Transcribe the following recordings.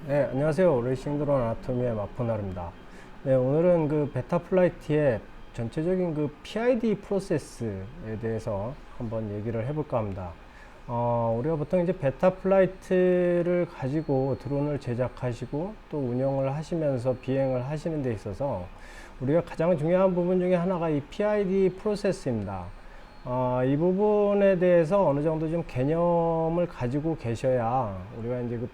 네, 안녕하세요. 레이싱 드론 아토미의 마포나루입니다. 네, 오늘은 그 베타 플라이트의 전체적인 그 PID 프로세스에 대해서 한번 얘기를 해볼까 합니다. 우리가 보통 이제 베타 플라이트를 가지고 드론을 제작하시고 또 운영을 하시면서 비행을 하시는 데 있어서 우리가 가장 중요한 부분 중에 하나가 이 PID 프로세스입니다. 이 부분에 대해서 어느 정도 좀 개념을 가지고 계셔야 우리가 이제 그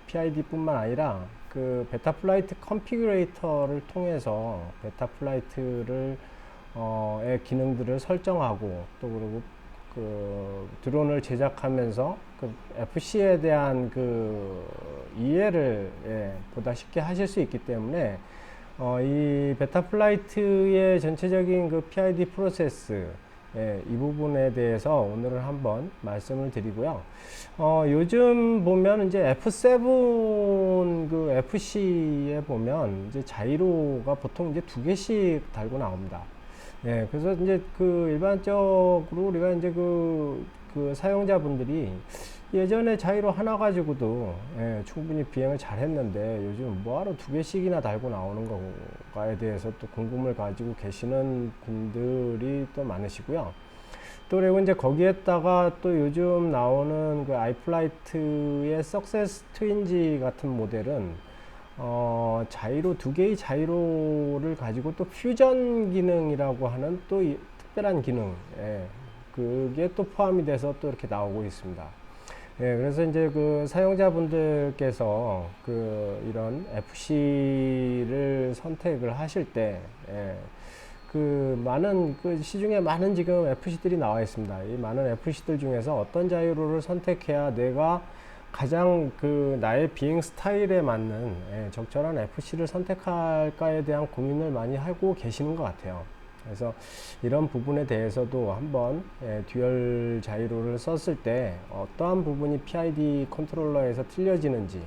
PID뿐만 아니라 그 베타 플라이트 컨피그레이터를 통해서 베타 플라이트를 의 기능들을 설정하고 또 그리고 그 드론을 제작하면서 그 FC에 대한 그 이해를 보다 쉽게 하실 수 있기 때문에 이 베타 플라이트의 전체적인 그 PID 프로세스, 이 부분에 대해서 오늘은 한번 말씀을 드리고요. 요즘 보면 이제 F7 그 FC에 보면 이제 자이로가 보통 이제 2개씩 달고 나옵니다. 그래서 이제 그 일반적으로 우리가 이제 그 사용자분들이 예전에 자이로 하나 가지고도 충분히 비행을 잘 했는데 요즘 뭐하러 2개씩이나 달고 나오는 건가에 대해서 또 궁금을 가지고 계시는 분들이 또 많으시고요. 또 그리고 이제 거기에다가 또 요즘 나오는 그 아이플라이트의 석세스 트윈지 같은 모델은 자이로 2개의 자이로를 가지고 또 퓨전 기능이라고 하는 또 특별한 기능, 그게 또 포함이 돼서 또 이렇게 나오고 있습니다. 그래서 이제 그 사용자분들께서 그 이런 FC를 선택을 하실 때, 그 많은 그 시중에 많은 지금 FC들이 나와 있습니다. 이 많은 FC들 중에서 어떤 자이로를 선택해야 내가 가장 그 나의 비행 스타일에 맞는 적절한 FC를 선택할까에 대한 고민을 많이 하고 계시는 것 같아요. 그래서 이런 부분에 대해서도 한번 듀얼 자이로를 썼을 때 어떠한 부분이 PID 컨트롤러에서 틀려지는지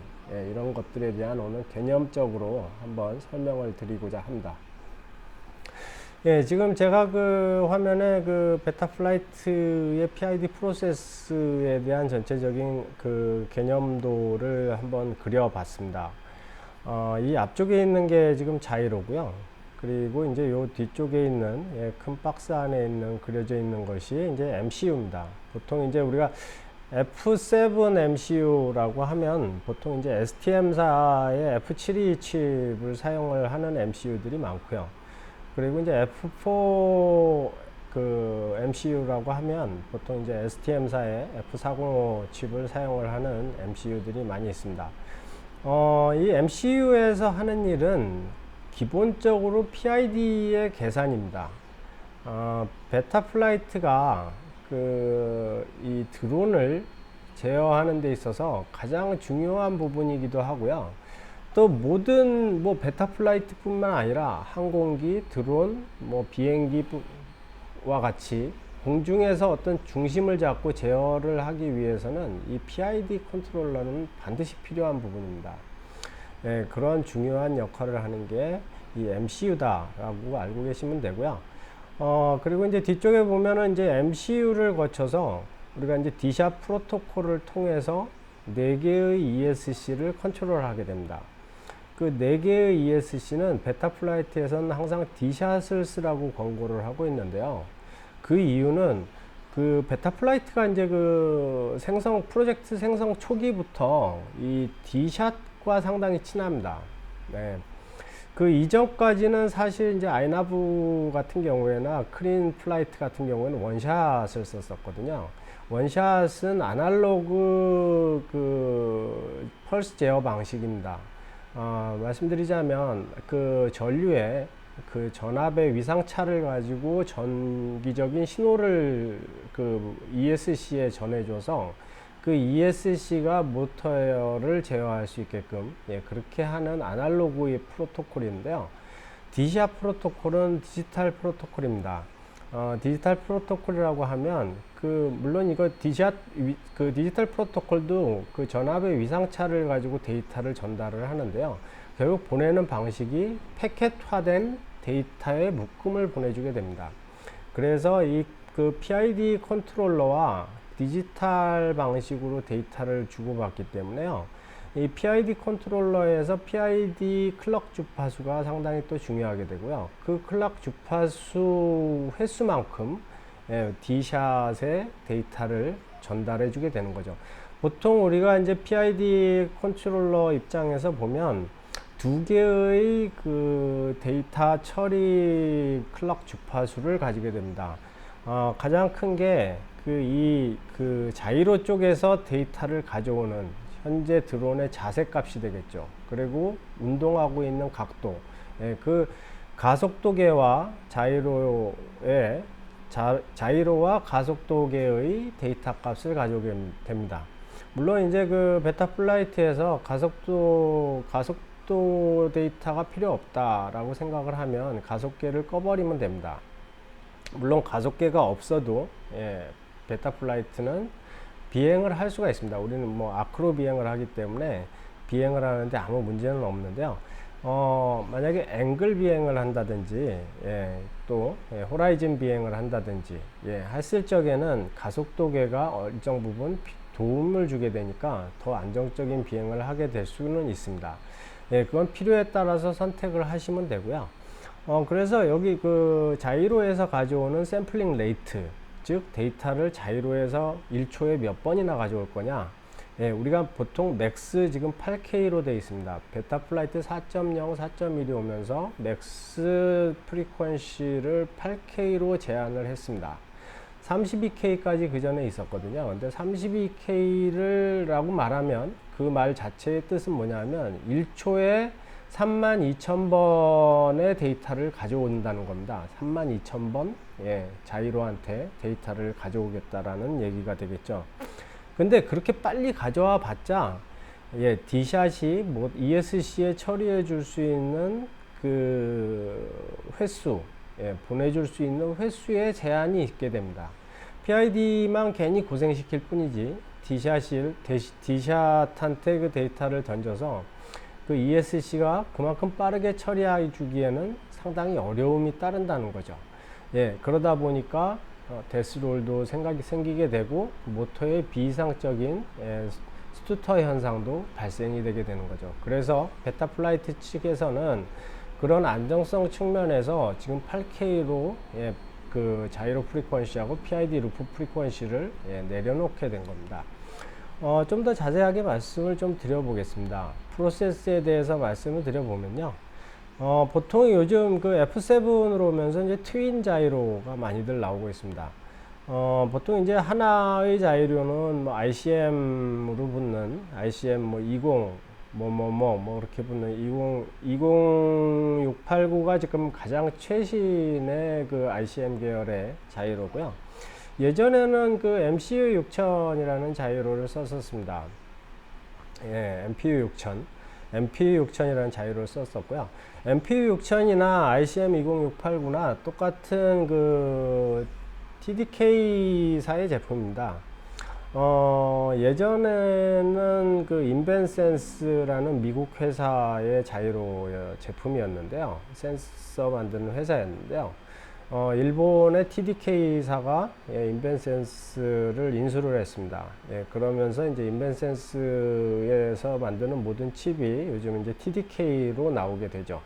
이런 것들에 대한 오늘 개념적으로 한번 설명을 드리고자 합니다. 지금 제가 그 화면에 그 베타 플라이트의 PID 프로세스에 대한 전체적인 그 개념도를 한번 그려봤습니다. 이 앞쪽에 있는 게 지금 자이로고요. 그리고 이제 요 뒤쪽에 있는 큰 박스 안에 있는 그려져 있는 것이 이제 MCU입니다. 보통 이제 우리가 F7 MCU라고 하면 보통 이제 STM사의 F72 칩을 사용을 하는 MCU들이 많고요. 그리고 이제 F4 그 MCU라고 하면 보통 이제 STM사의 F405 칩을 사용을 하는 MCU들이 많이 있습니다. 이 MCU에서 하는 일은 기본적으로 PID의 계산입니다. 베타 플라이트가 이 드론을 제어하는 데 있어서 가장 중요한 부분이기도 하고요. 또 모든 뭐 베타 플라이트뿐만 아니라 항공기, 드론, 뭐 비행기와 같이 공중에서 어떤 중심을 잡고 제어를 하기 위해서는 이 PID 컨트롤러는 반드시 필요한 부분입니다. 그런 중요한 역할을 하는 게 이 MCU다라고 알고 계시면 되고요. 그리고 이제 뒤쪽에 보면은 이제 MCU를 거쳐서 우리가 이제 D샷 프로토콜을 통해서 4개의 ESC를 컨트롤하게 됩니다. 그 4개의 ESC는 베타 플라이트에서는 항상 D샷을 쓰라고 권고를 하고 있는데요. 그 이유는 그 베타 플라이트가 이제 그 프로젝트 생성 초기부터 이 D샷과 상당히 친합니다. 그 이전까지는 사실 이제 아이나브 같은 경우에나 크린 플라이트 같은 경우에는 원샷을 썼었거든요. 원샷은 아날로그 그 펄스 제어 방식입니다. 말씀드리자면 그 전류에 그 전압의 위상차를 가지고 전기적인 신호를 그 ESC에 전해줘서 그 ESC가 모터를 제어할 수 있게끔 그렇게 하는 아날로그의 프로토콜인데요. D샷 프로토콜은 디지털 프로토콜입니다. 디지털 프로토콜이라고 하면 물론 이거 그 디지털 프로토콜도 그 전압의 위상차를 가지고 데이터를 전달을 하는데요. 결국 보내는 방식이 패켓화된 데이터의 묶음을 보내주게 됩니다. 그래서 그 PID 컨트롤러와 디지털 방식으로 데이터를 주고받기 때문에요. 이 PID 컨트롤러에서 PID 클럭 주파수가 상당히 또 중요하게 되고요. 그 클럭 주파수 횟수만큼 D샷의 데이터를 전달해 주게 되는 거죠. 보통 우리가 이제 PID 컨트롤러 입장에서 보면 두 개의 그 데이터 처리 클럭 주파수를 가지게 됩니다. 가장 큰 게 그 자이로 쪽에서 데이터를 가져오는 현재 드론의 자세 값이 되겠죠. 그리고 운동하고 있는 각도, 그 가속도계와 자이로와 가속도계의 데이터 값을 가져오게 됩니다. 물론 이제 그 베타 플라이트에서 가속도 데이터가 필요 없다라고 생각을 하면 가속계를 꺼버리면 됩니다. 물론 가속계가 없어도 베타 플라이트는 비행을 할 수가 있습니다. 우리는 뭐 아크로 비행을 하기 때문에 비행을 하는데 아무 문제는 없는데요. 만약에 앵글 비행을 한다든지 또 호라이즌 비행을 한다든지 했을 적에는 가속도계가 일정 부분 도움을 주게 되니까 더 안정적인 비행을 하게 될 수는 있습니다. 그건 필요에 따라서 선택을 하시면 되고요. 그래서 여기 그 자이로에서 가져오는 샘플링 레이트, 즉 데이터를 자이로에서 1초에 몇 번이나 가져올 거냐. 우리가 보통 맥스 지금 8K로 되어 있습니다. 베타 플라이트 4.0, 4.1이 오면서 맥스 프리퀀시를 8K로 제한을 했습니다. 32K까지 그 전에 있었거든요. 근데 32K를 라고 말하면 그 말 자체의 뜻은 뭐냐면 1초에 32,000번의 데이터를 가져온다는 겁니다. 32,000번 자이로한테 데이터를 가져오겠다라는 얘기가 되겠죠. 근데 그렇게 빨리 가져와 봤자 D샷이 뭐 ESC에 처리해 줄 수 있는 그 횟수, 보내줄 수 있는 횟수에 제한이 있게 됩니다. PID만 괜히 고생시킬 뿐이지 D샷한테 그 데이터를 던져서 그 ESC가 그만큼 빠르게 처리해 주기에는 상당히 어려움이 따른다는 거죠. 그러다 보니까 데스롤도 생기게 되고 모터의 비이상적인 스투터 현상도 발생이 되게 되는 거죠. 그래서 베타 플라이트 측에서는 그런 안정성 측면에서 지금 8K로 그 자이로 프리퀀시하고 PID 루프 프리퀀시를 내려놓게 된 겁니다. 좀 더 자세하게 말씀을 좀 드려보겠습니다. 프로세스에 대해서 말씀을 드려보면요. 보통 요즘 그 F7으로 오면서 이제 트윈 자이로가 많이들 나오고 있습니다. 보통 이제 하나의 자이로는 뭐 ICM으로 붙는 ICM 뭐 20 뭐 이렇게 붙는 20689가 지금 가장 최신의 그 ICM 계열의 자이로고요. 예전에는 그 MCU 6000이라는 자이로를 썼었습니다. MPU 6000이라는 자이로를 썼었고요. MPU 6000이나 ICM 20689나 똑같은 그 TDK사의 제품입니다. 예전에는 그 인벤센스라는 미국 회사의 자이로 제품이었는데요. 센서 만드는 회사였는데요. 일본의 TDK사가 인벤센스를 인수를 했습니다. 그러면서 이제 인벤센스에서 만드는 모든 칩이 요즘 이제 TDK로 나오게 되죠.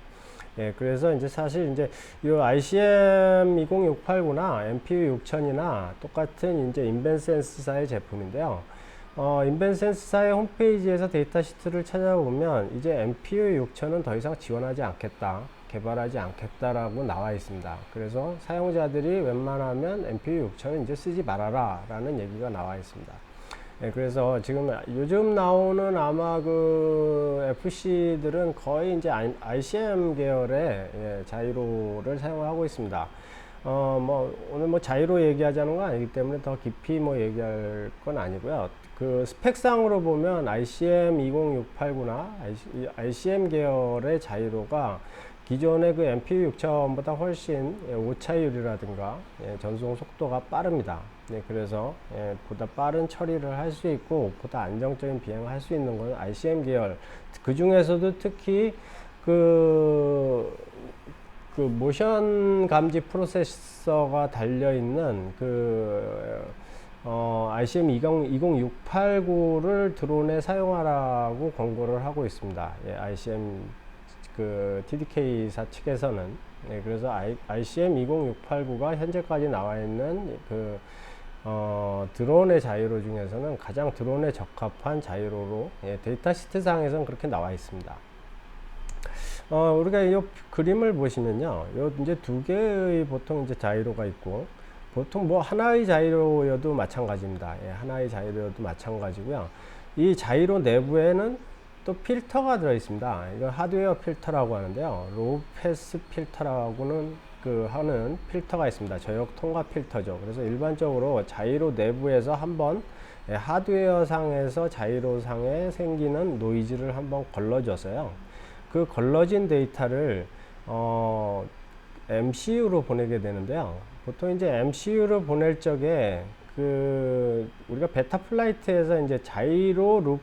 그래서 이제 사실 이제 이 ICM 20689나 MPU 6000이나 똑같은 이제 인벤센스사의 제품인데요. 인벤센스사의 홈페이지에서 데이터 시트를 찾아보면 이제 MPU 6000은 더 이상 지원하지 않겠다, 개발하지 않겠다라고 나와 있습니다. 그래서 사용자들이 웬만하면 MPU 6000은 이제 쓰지 말아라 라는 얘기가 나와 있습니다. 그래서 지금 요즘 나오는 아마 그 FC들은 거의 이제 ICM 계열의 자이로를 사용하고 있습니다. 뭐 오늘 뭐 자이로 얘기하자는 건 아니기 때문에 더 깊이 뭐 얘기할 건 아니고요. 그 스펙상으로 보면 ICM 20689나 ICM 계열의 자이로가 기존의 그 MPU 6000보다 훨씬 오차율이라든가 전송 속도가 빠릅니다. 그래서 보다 빠른 처리를 할 수 있고 보다 안정적인 비행을 할 수 있는 건 ICM 계열, 그 중에서도 특히 그 모션 감지 프로세서가 달려 있는 그 RCM 20689를 드론에 사용하라고 권고를 하고 있습니다. 예, RCM 그 TDK사 측에서는. 예, 그래서 RCM 20689가 현재까지 나와 있는 그 드론의 자이로 중에서는 가장 드론에 적합한 자이로로, 예, 데이터 시트 상에서는 그렇게 나와 있습니다. 우리가 이 그림을 보시면요, 요 이제 두 개의 보통 이제 자이로가 있고, 보통 뭐 하나의 자이로여도 마찬가지입니다. 예, 하나의 자이로여도 마찬가지고요. 이 자이로 내부에는 또 필터가 들어 있습니다. 이거 하드웨어 필터라고 하는데요. 로우 패스 필터라고는 하는 필터가 있습니다. 저역 통과 필터죠. 그래서 일반적으로 자이로 내부에서 한번, 예, 하드웨어 상에서 자이로 상에 생기는 노이즈를 한번 걸러줘서요. 그 걸러진 데이터를 MCU로 보내게 되는데요. 보통 이제 MCU를 보낼 적에 우리가 베타 플라이트에서 이제 자이로 루프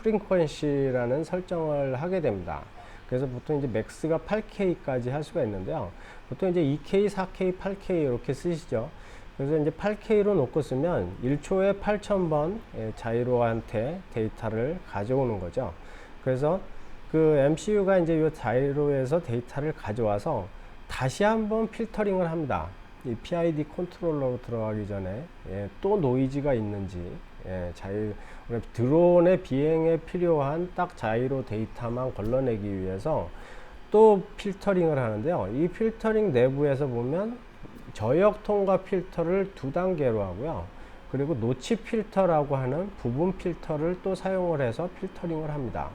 프리퀀시라는 설정을 하게 됩니다. 그래서 보통 이제 맥스가 8K까지 할 수가 있는데요. 보통 이제 2K, 4K, 8K 이렇게 쓰시죠. 그래서 이제 8K로 놓고 쓰면 1초에 8,000번 자이로한테 데이터를 가져오는 거죠. 그래서 그 MCU가 이제 이 자이로에서 데이터를 가져와서 다시 한번 필터링을 합니다. 이 PID 컨트롤러로 들어가기 전에, 예, 또 노이즈가 있는지, 예, 드론의 비행에 필요한 딱 자이로 데이터만 걸러내기 위해서 또 필터링을 하는데요. 이 필터링 내부에서 보면 저역 통과 필터를 두 단계로 하고요. 그리고 노치 필터라고 하는 부분 필터를 또 사용을 해서 필터링을 합니다.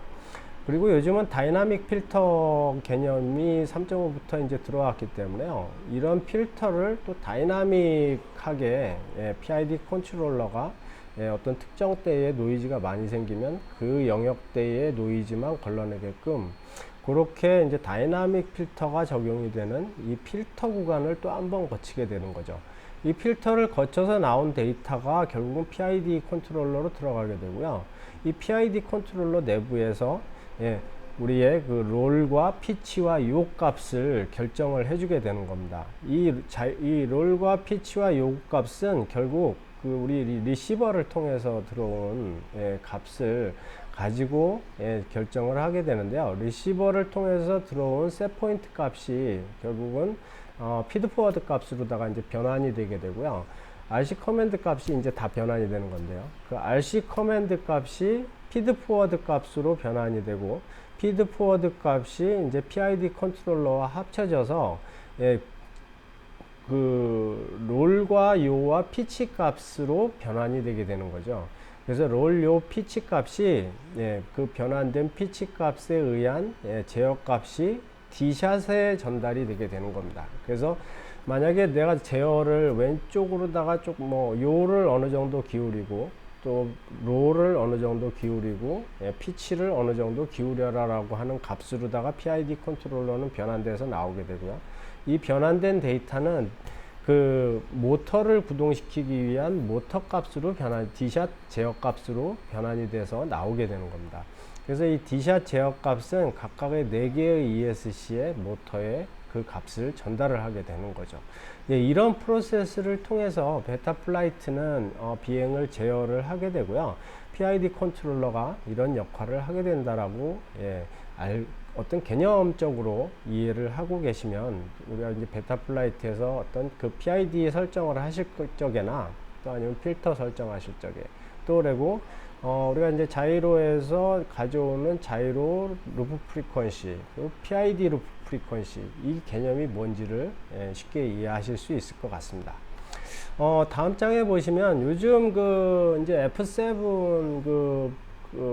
그리고 요즘은 다이나믹 필터 개념이 3.5부터 이제 들어왔기 때문에요. 이런 필터를 또 다이나믹하게, 예, PID 컨트롤러가, 예, 어떤 특정 때에 노이즈가 많이 생기면 그 영역대의 노이즈만 걸러내게끔 그렇게 이제 다이나믹 필터가 적용이 되는 이 필터 구간을 또 한번 거치게 되는 거죠. 이 필터를 거쳐서 나온 데이터가 결국은 PID 컨트롤러로 들어가게 되고요. 이 PID 컨트롤러 내부에서, 예, 우리의 그 롤과 피치와 요 값을 결정을 해주게 되는 겁니다. 이 롤과 피치와 요 값은 결국 우리 리시버를 통해서 들어온, 예, 값을 가지고, 예, 결정을 하게 되는데요. 리시버를 통해서 들어온 셋 포인트 값이 결국은 피드 포워드 값으로다가 이제 변환이 되게 되고요. RC 커맨드 값이 이제 다 변환이 되는 건데요. 그 RC 커맨드 값이 피드 포워드 값으로 변환이 되고, 피드 포워드 값이 이제 PID 컨트롤러와 합쳐져서, 예, 그 롤과 요와 피치 값으로 변환이 되게 되는 거죠. 그래서 롤, 요, 피치 값이, 예, 그 변환된 피치 값에 의한, 예, 제어 값이 D샷에 전달이 되게 되는 겁니다. 그래서 만약에 내가 제어를 왼쪽으로다가 조금 요를 어느 정도 기울이고 또 롤을 어느 정도 기울이고, 예, 피치를 어느 정도 기울여라 라고 하는 값으로다가 PID 컨트롤러는 변환돼서 나오게 되고요. 이 변환된 데이터는 그 모터를 구동시키기 위한 모터 값으로 D샷 제어 값으로 변환이 돼서 나오게 되는 겁니다. 그래서 이 D샷 제어 값은 각각의 4개의 ESC의 모터에 그 값을 전달을 하게 되는 거죠. 예, 이런 프로세스를 통해서 베타 플라이트는 비행을 제어를 하게 되고요. PID 컨트롤러가 이런 역할을 하게 된다라고, 예, 어떤 개념적으로 이해를 하고 계시면 우리가 이제 베타 플라이트에서 어떤 그 PID 설정을 하실 적에나 또 아니면 필터 설정하실 적에 또 그리고 우리가 이제 자이로에서 가져오는 자이로 루프 프리퀀시, 그리고 PID 루프 프리퀀시, 이 개념이 뭔지를, 예, 쉽게 이해하실 수 있을 것 같습니다. 다음 장에 보시면 요즘 이제 F7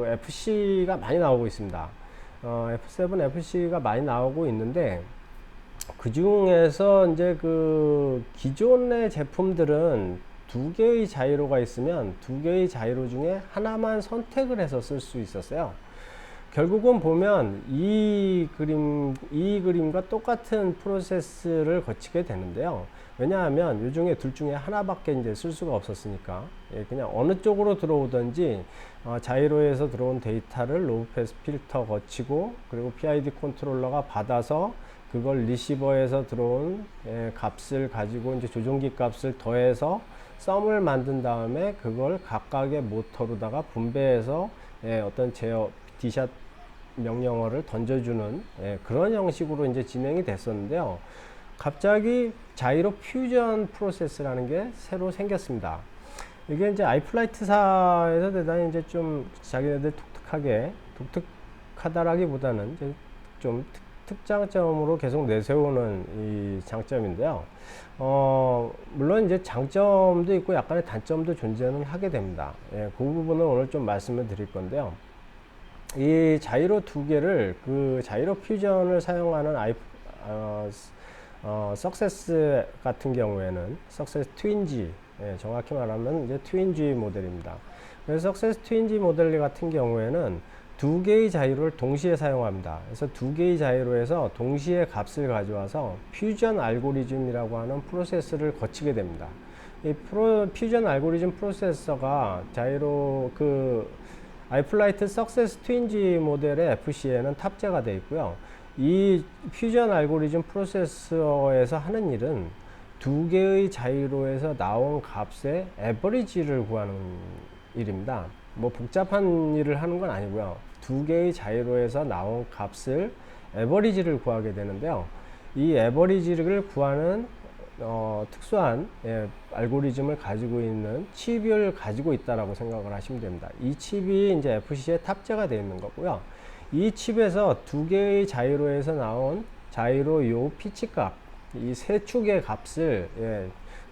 FC가 많이 나오고 있습니다. F7 FC가 많이 나오고 있는데 그 중에서 이제 기존의 제품들은 2개의 자이로가 있으면 2개의 자이로 중에 하나만 선택을 해서 쓸 수 있었어요. 결국은 보면 이 그림과 똑같은 프로세스를 거치게 되는데요. 왜냐하면 이 중에 둘 중에 하나밖에 이제 쓸 수가 없었으니까, 예, 그냥 어느 쪽으로 들어오든지 자이로에서 들어온 데이터를 로우 패스 필터 거치고 그리고 PID 컨트롤러가 받아서 그걸 리시버에서 들어온 값을 가지고 이제 조종기 값을 더해서 썸을 만든 다음에 그걸 각각의 모터로다가 분배해서 어떤 제어 D샷 명령어를 던져주는 그런 형식으로 이제 진행이 됐었는데요. 갑자기 자이로 퓨전 프로세스라는 게 새로 생겼습니다. 이게 이제 아이플라이트사에서 대단히 이제 좀 자기네들 독특하다라기보다는 이제 좀 특장점으로 계속 내세우는 이 장점인데요. 물론 이제 장점도 있고 약간의 단점도 존재는 하게 됩니다. 그 부분은 오늘 좀 말씀을 드릴 건데요. 이 자이로 두 개를 그 자이로 퓨전을 사용하는 석세스 같은 경우에는 석세스 트윈지, 정확히 말하면 이제 트윈지 모델입니다. 그래서 석세스 트윈지 모델 같은 경우에는 두 개의 자이로를 동시에 사용합니다. 그래서 두 개의 자이로에서 동시에 값을 가져와서 퓨전 알고리즘이라고 하는 프로세스를 거치게 됩니다. 이 퓨전 알고리즘 프로세서가 자이로 아이플라이트 석세스 트윈지 모델의 FC에는 탑재가 되어 있고요. 이 퓨전 알고리즘 프로세서에서 하는 일은 두 개의 자이로에서 나온 값의 에버리지를 구하는 일입니다. 뭐 복잡한 일을 하는 건 아니고요. 두 개의 자이로에서 나온 값을 에버리지를 구하게 되는데요. 이 에버리지를 구하는 특수한 알고리즘을 가지고 있는 칩을 가지고 있다라고 생각을 하시면 됩니다. 이 칩이 이제 FC에 탑재가 되어 있는 거고요. 이 칩에서 두 개의 자이로에서 나온 자이로 요 피치 값, 이 세 축의 값을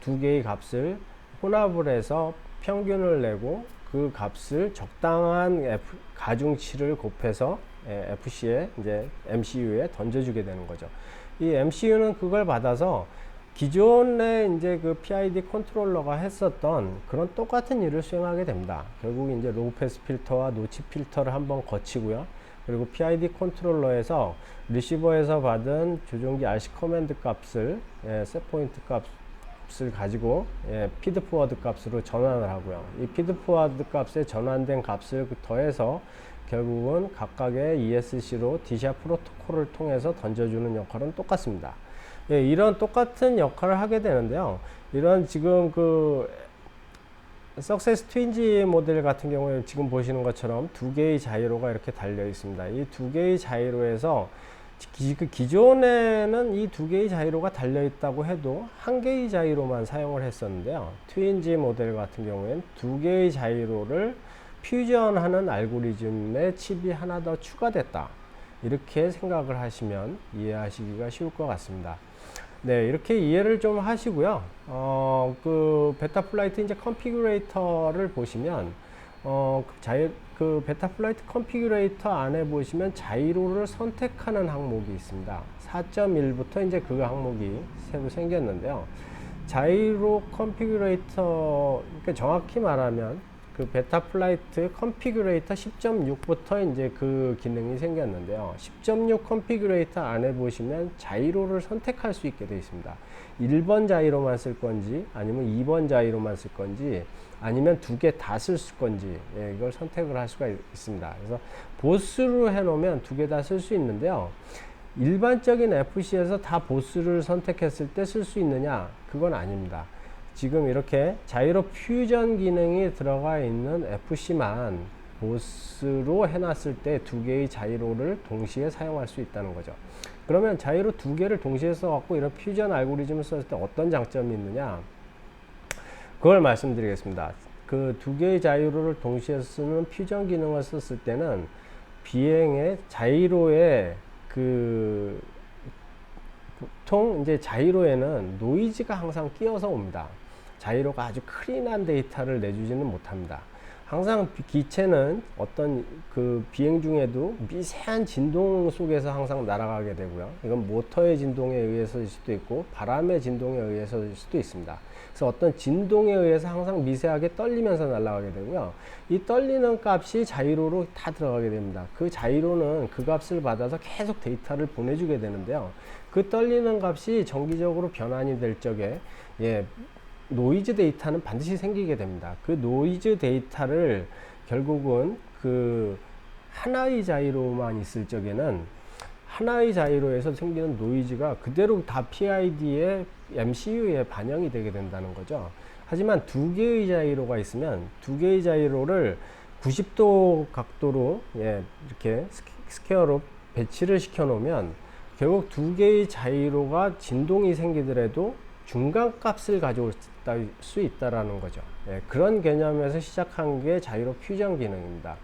두 개의 값을 혼합을 해서 평균을 내고 그 값을 적당한 가중치를 곱해서 FC에 이제 MCU에 던져주게 되는 거죠. 이 MCU는 그걸 받아서 기존에 이제 그 PID 컨트롤러가 했었던 그런 똑같은 일을 수행하게 됩니다. 결국 이제 로우 패스 필터와 노치 필터를 한번 거치고요. 그리고 PID 컨트롤러에서 리시버에서 받은 조종기 RC 커맨드 값을 셋 포인트 값을 가지고 피드 포워드 값으로 전환을 하고요. 이 피드 포워드 값에 전환된 값을 더해서 결국은 각각의 ESC로 D샷 프로토콜을 통해서 던져주는 역할은 똑같습니다. 이런 똑같은 역할을 하게 되는데요. 이런 지금 석세스 트윈지 모델 같은 경우에 지금 보시는 것처럼 두 개의 자이로가 이렇게 달려 있습니다. 이 두 개의 자이로에서 기존에는 이 두 개의 자이로가 달려 있다고 해도 한 개의 자이로만 사용을 했었는데요. 트윈지 모델 같은 경우에는 두 개의 자이로를 퓨전하는 알고리즘의 칩이 하나 더 추가됐다. 이렇게 생각을 하시면 이해하시기가 쉬울 것 같습니다. 네, 이렇게 이해를 좀 하시고요. 베타 플라이트 이제 컨피규레이터를 보시면, 베타 플라이트 컨피규레이터 안에 보시면 자이로를 선택하는 항목이 있습니다. 4.1부터 이제 그 항목이 새로 생겼는데요. 자이로 컨피규레이터, 그러니까 정확히 말하면 그 베타 플라이트 컨피규레이터 10.6부터 이제 그 기능이 생겼는데요. 10.6 컨피규레이터 안에 보시면 자이로를 선택할 수 있게 되어 있습니다. 1번 자이로만 쓸 건지, 아니면 2번 자이로만 쓸 건지, 아니면 두 개 다 쓸 건지, 이걸 선택을 할 수가 있습니다. 그래서 보스로 해놓으면 두 개 다 쓸 수 있는데요. 일반적인 FC에서 다 보스를 선택했을 때 쓸 수 있느냐? 그건 아닙니다. 지금 이렇게 자이로 퓨전 기능이 들어가 있는 FC만 보스로 해놨을 때 두 개의 자이로를 동시에 사용할 수 있다는 거죠. 그러면 자이로 두 개를 동시에 써갖고 이런 퓨전 알고리즘을 썼을 때 어떤 장점이 있느냐? 그걸 말씀드리겠습니다. 그 두 개의 자이로를 동시에 쓰는 퓨전 기능을 썼을 때는 비행의 자이로의 보통 이제 자이로에는 노이즈가 항상 끼어서 옵니다. 자이로가 아주 클린한 데이터를 내주지는 못합니다. 항상 기체는 어떤 비행 중에도 미세한 진동 속에서 항상 날아가게 되고요. 이건 모터의 진동에 의해서일 수도 있고 바람의 진동에 의해서일 수도 있습니다. 그래서 어떤 진동에 의해서 항상 미세하게 떨리면서 날아가게 되고요. 이 떨리는 값이 자이로로 다 들어가게 됩니다. 그 자이로는 그 값을 받아서 계속 데이터를 보내주게 되는데요. 그 떨리는 값이 정기적으로 변환이 될 적에 노이즈 데이터는 반드시 생기게 됩니다. 그 노이즈 데이터를 결국은 하나의 자이로만 있을 적에는 하나의 자이로에서 생기는 노이즈가 그대로 다 PID의 MCU에 반영이 되게 된다는 거죠. 하지만 두 개의 자이로가 있으면 두 개의 자이로를 90도 각도로 이렇게 스퀘어로 배치를 시켜 놓으면 결국 두 개의 자이로가 진동이 생기더라도 중간 값을 가져올 수 있다라는 거죠. 그런 개념에서 시작한 게 자이로 퓨전 기능입니다.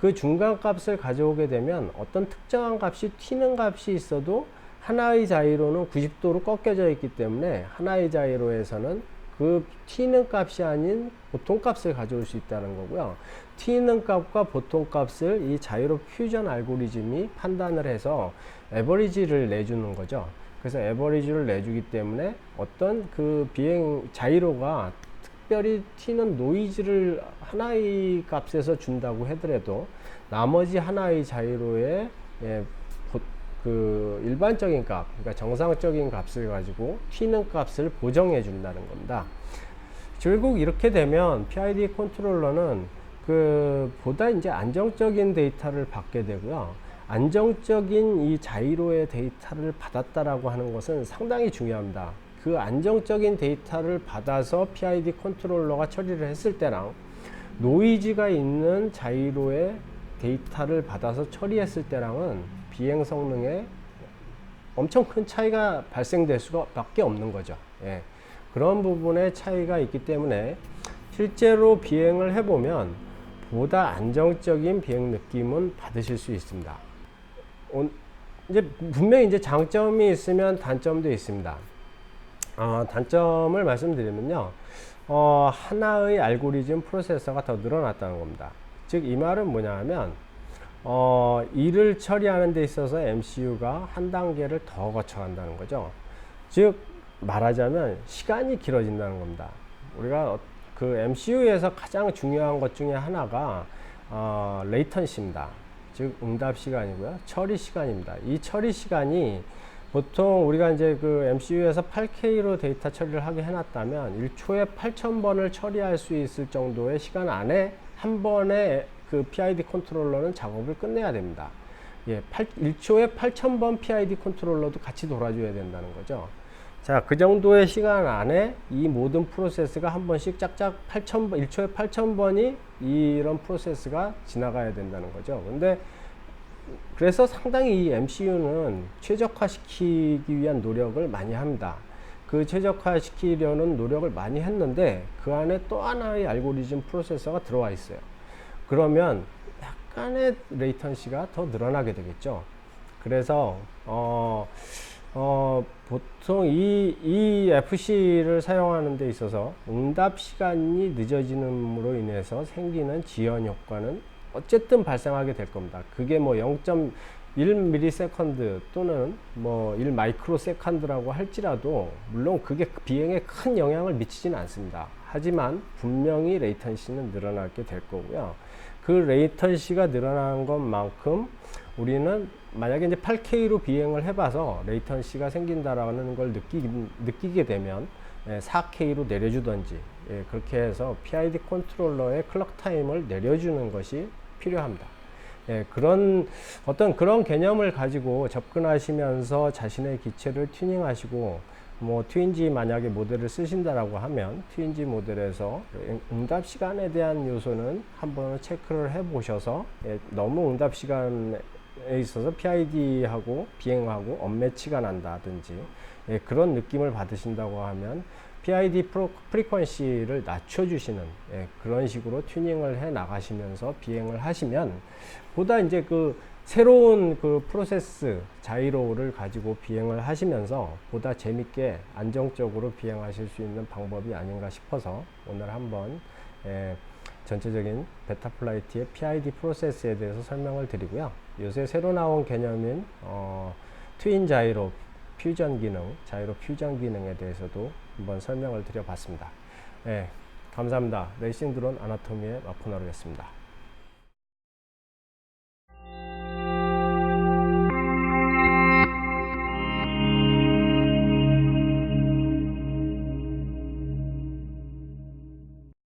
그 중간 값을 가져오게 되면 어떤 특정한 값이 튀는 값이 있어도 하나의 자이로는 90도로 꺾여져 있기 때문에 하나의 자이로에서는 그 튀는 값이 아닌 보통 값을 가져올 수 있다는 거고요. 튀는 값과 보통 값을 이 자이로 퓨전 알고리즘이 판단을 해서 에버리지를 내주는 거죠. 그래서 에버리지를 내주기 때문에 어떤 그 비행 자이로가 특별히 튀는 노이즈를 하나의 값에서 준다고 하더라도 나머지 하나의 자이로의 그 일반적인 값, 그러니까 정상적인 값을 가지고 튀는 값을 보정해 준다는 겁니다. 결국 이렇게 되면 PID 컨트롤러는 그 보다 이제 안정적인 데이터를 받게 되고요. 안정적인 이 자이로의 데이터를 받았다라고 하는 것은 상당히 중요합니다. 그 안정적인 데이터를 받아서 PID 컨트롤러가 처리를 했을 때랑 노이즈가 있는 자이로의 데이터를 받아서 처리했을 때랑은 비행 성능에 엄청 큰 차이가 발생될 수밖에 없는 거죠. 그런 부분에 차이가 있기 때문에 실제로 비행을 해보면 보다 안정적인 비행 느낌은 받으실 수 있습니다. 이제 분명히 이제 장점이 있으면 단점도 있습니다. 단점을 말씀드리면요, 하나의 알고리즘 프로세서가 더 늘어났다는 겁니다. 즉 이 말은 뭐냐 하면 일을 처리하는 데 있어서 MCU가 한 단계를 더 거쳐간다는 거죠. 즉 말하자면 시간이 길어진다는 겁니다. 우리가 그 MCU에서 가장 중요한 것 중에 하나가 레이턴시입니다. 즉 응답 시간이고요, 처리 시간입니다. 이 처리 시간이 보통 우리가 이제 그 MCU에서 8K로 데이터 처리를 하게 해놨다면 1초에 8,000번을 처리할 수 있을 정도의 시간 안에 한 번에 그 PID 컨트롤러는 작업을 끝내야 됩니다. 1초에 8,000번 PID 컨트롤러도 같이 돌아줘야 된다는 거죠. 자, 그 정도의 시간 안에 이 모든 프로세스가 한 번씩 짝짝 8,000번, 1초에 8,000번이 이런 프로세스가 지나가야 된다는 거죠. 근데 그래서 상당히 이 MCU는 최적화시키기 위한 노력을 많이 합니다. 그 최적화시키려는 노력을 많이 했는데 그 안에 또 하나의 알고리즘 프로세서가 들어와 있어요. 그러면 약간의 레이턴시가 더 늘어나게 되겠죠. 그래서 보통 이 FC를 사용하는 데 있어서 응답 시간이 늦어짐으로 인해서 생기는 지연 효과는 어쨌든 발생하게 될 겁니다. 그게 뭐 0.1ms 또는 뭐 1마이크로세컨드라고 할지라도 물론 그게 비행에 큰 영향을 미치지는 않습니다. 하지만 분명히 레이턴시는 늘어나게 될 거고요. 그 레이턴시가 늘어나는 것만큼 우리는 만약에 이제 8K로 비행을 해봐서 레이턴시가 생긴다라는 걸 느끼게 되면 4K로 내려주던지 그렇게 해서 PID 컨트롤러의 클럭 타임을 내려주는 것이 필요합니다. 그런 개념을 가지고 접근하시면서 자신의 기체를 튜닝하시고 뭐 트윈지 만약에 모델을 쓰신다라고 하면 트윈지 모델에서 응답 시간에 대한 요소는 한번 체크를 해 보셔서 너무 응답 시간에 있어서 PID하고 비행하고 언매치가 난다든지 그런 느낌을 받으신다고 하면 PID 프리퀀시를 낮춰주시는 그런 식으로 튜닝을 해 나가시면서 비행을 하시면 보다 이제 그 새로운 그 프로세스 자이로를 가지고 비행을 하시면서 보다 재밌게 안정적으로 비행하실 수 있는 방법이 아닌가 싶어서 오늘 한번 전체적인 베타플라이트의 PID 프로세스에 대해서 설명을 드리고요. 요새 새로 나온 개념인 트윈 자이로 퓨전 기능, 자이로 퓨전 기능에 대해서도 한번 설명을 드려봤습니다. 감사합니다. 레이싱 드론 아나토미의 마포나루였습니다.